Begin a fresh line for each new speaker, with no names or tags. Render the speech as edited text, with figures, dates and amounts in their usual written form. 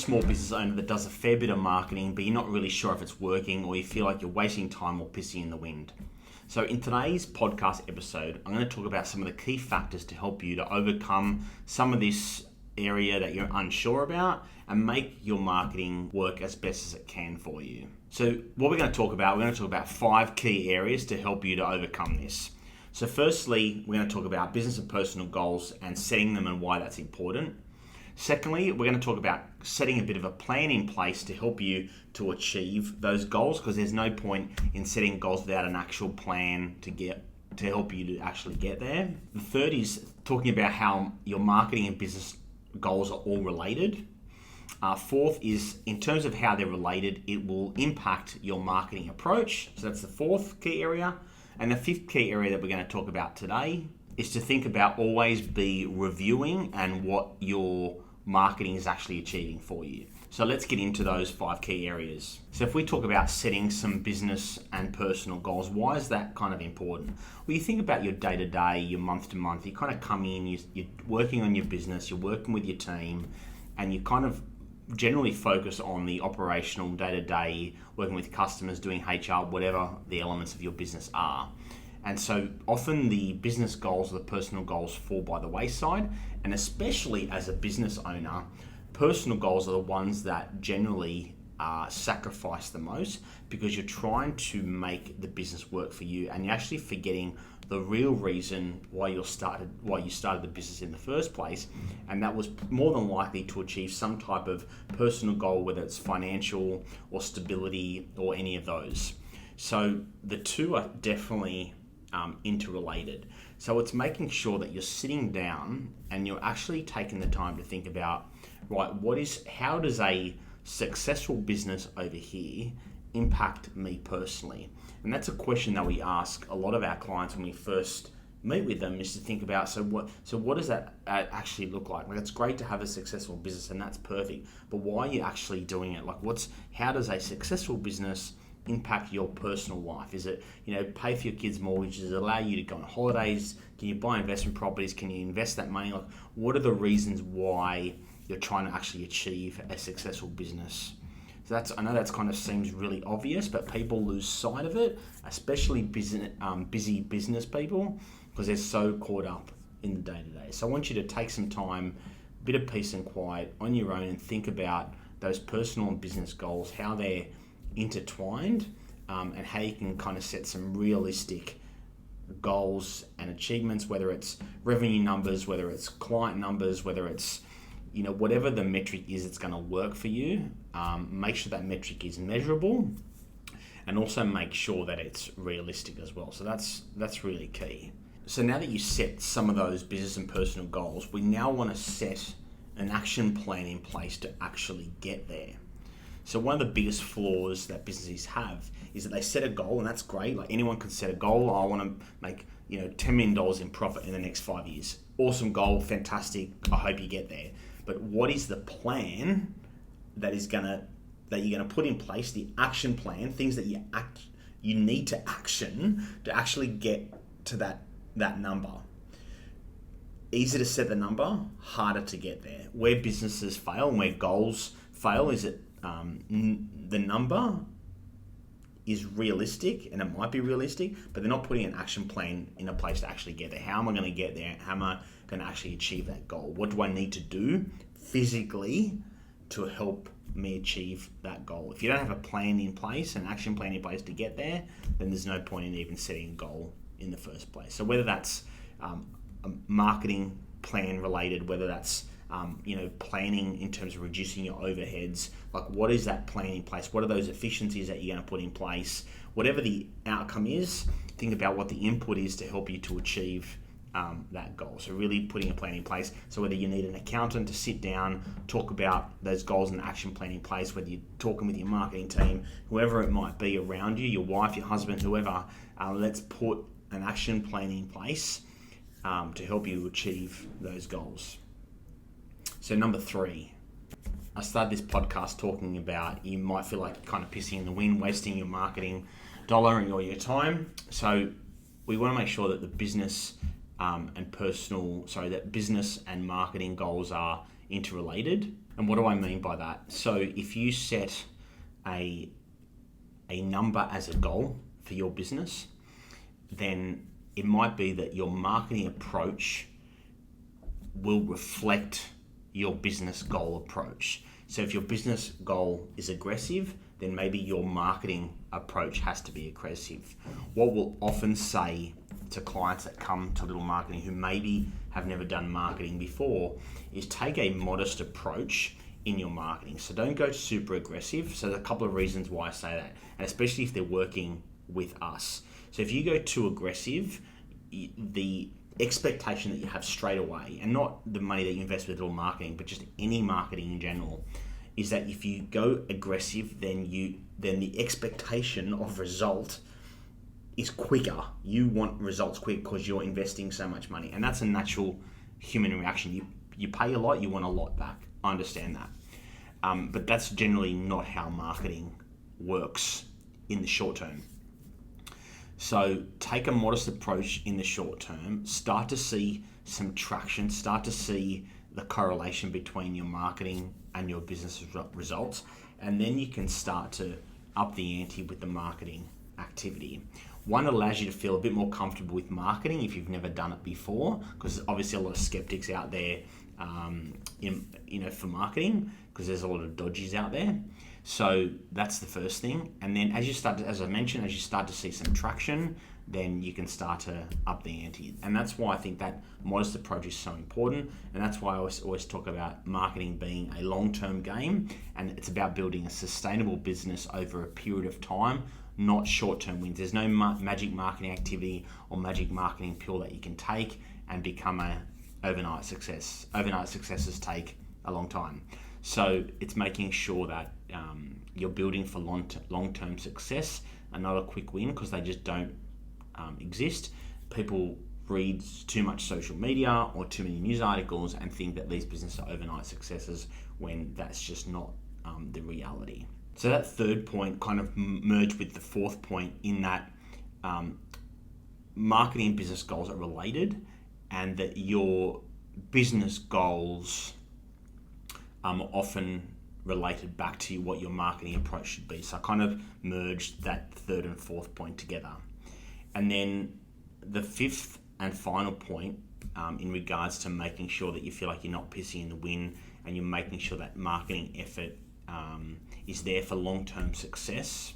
small business owner that does a fair bit of marketing, but you're not really sure if it's working, or you feel like you're wasting time or pissing in the wind. So in today's podcast episode, I'm going to talk about some of the key factors to help you to overcome some of this area that you're unsure about and make your marketing work as best as it can for you. So what we're going to talk about 5 key areas to help you to overcome this. So firstly, we're going to talk about business and personal goals and setting them and why that's important. Secondly, we're going to talk about setting a bit of a plan in place to help you to achieve those goals, because there's no point in setting goals without an actual plan to help you to actually get there. The third is talking about how your marketing and business goals are all related. Fourth is, in terms of how they're related, it will impact your marketing approach. So that's the fourth key area. And the fifth key area that we're going to talk about today is to think about always be reviewing and what your marketing is actually achieving for you. So let's get into those 5 key areas. So if we talk about setting some business and personal goals, why is that kind of important? Well, you think about your day-to-day, your month-to-month, you kind of come in, you're working on your business, you're working with your team, and you kind of generally focus on the operational day-to-day, working with customers, doing HR, whatever the elements of your business are. And so often the business goals or the personal goals fall by the wayside, and especially as a business owner, personal goals are the ones that generally sacrifice the most, because you're trying to make the business work for you and you're actually forgetting the real reason why you started the business in the first place, and that was more than likely to achieve some type of personal goal, whether it's financial or stability or any of those. So the two are definitely interrelated. So it's making sure that you're sitting down and you're actually taking the time to think about, right, how does a successful business over here impact me personally? And that's a question that we ask a lot of our clients when we first meet with them, is to think about, so what does that actually look like? Like, it's great to have a successful business and that's perfect, but why are you actually doing it? Like, how does a successful business impact your personal life? Is it, pay for your kids' mortgages? Does it allow you to go on holidays? Can you buy investment properties? Can you invest that money? Like, what are the reasons why you're trying to actually achieve a successful business? So I know that kind of seems really obvious, but people lose sight of it, especially busy business people, because they're so caught up in the day-to-day. So I want you to take some time, a bit of peace and quiet on your own, and think about those personal and business goals, how they're intertwined, and how you can kind of set some realistic goals and achievements, whether it's revenue numbers, whether it's client numbers, whether it's whatever the metric is that's going to work for you. Make sure that metric is measurable, and also make sure that it's realistic as well. So that's really key. So now that you set some of those business and personal goals, we now want to set an action plan in place to actually get there. So one of the biggest flaws that businesses have is that they set a goal, and that's great. Like, anyone can set a goal. I want to make $10 million in profit in the next 5 years. Awesome goal, fantastic. I hope you get there. But what is the plan that you're gonna put in place? The action plan, things that you need to action to actually get to that number. Easy to set the number, harder to get there. Where businesses fail and where goals fail is that the number is realistic, and it might be realistic, but they're not putting an action plan in a place to actually get there. How am I going to get there? How am I going to actually achieve that goal? What do I need to do physically to help me achieve that goal? If you don't have a plan in place, an action plan in place to get there, then there's no point in even setting a goal in the first place. So whether that's a marketing plan related, whether that's planning in terms of reducing your overheads, like, what is that plan in place? What are those efficiencies that you're going to put in place? Whatever the outcome is, think about what the input is to help you to achieve that goal. So really putting a plan in place. So whether you need an accountant to sit down, talk about those goals and action plan in place, whether you're talking with your marketing team, whoever it might be around you, your wife, your husband, whoever, let's put an action plan in place to help you achieve those goals. So number 3, I started this podcast talking about, you might feel like you're kind of pissing in the wind, wasting your marketing dollar and all your time. So we want to make sure that the business and marketing goals are interrelated. And what do I mean by that? So if you set a number as a goal for your business, then it might be that your marketing approach will reflect your business goal approach. So if your business goal is aggressive, then maybe your marketing approach has to be aggressive. What we'll often say to clients that come to Little Marketing who maybe have never done marketing before is take a modest approach in your marketing. So don't go super aggressive. So there's a couple of reasons why I say that, and especially if they're working with us. So if you go too aggressive, the expectation that you have straight away, and not the money that you invest with Little Marketing, but just any marketing in general, is that if you go aggressive, then the expectation of result is quicker. You want results quick because you're investing so much money, and that's a natural human reaction. You pay a lot, you want a lot back. I understand that, but that's generally not how marketing works in the short term. So take a modest approach in the short term, start to see some traction, start to see the correlation between your marketing and your business results, and then you can start to up the ante with the marketing activity. One, allows you to feel a bit more comfortable with marketing if you've never done it before, because there's obviously a lot of skeptics out there for marketing, because there's a lot of dodgies out there. So that's the first thing. And then as you start to see some traction, then you can start to up the ante. And that's why I think that modest approach is so important. And that's why I always talk about marketing being a long-term game, and it's about building a sustainable business over a period of time, not short-term wins. There's no magic marketing activity or magic marketing pill that you can take and become a overnight success. Overnight successes take a long time. So it's making sure that you're building for long-term success and not a quick win, because they just don't exist. People read too much social media or too many news articles and think that these businesses are overnight successes, when that's just not the reality. So that third point kind of merged with the fourth point, in that marketing and business goals are related, and that your business goals are often related back to what your marketing approach should be. So I kind of merged that third and fourth point together. And then the fifth and final point, in regards to making sure that you feel like you're not pissing in the wind, and you're making sure that marketing effort is there for long-term success,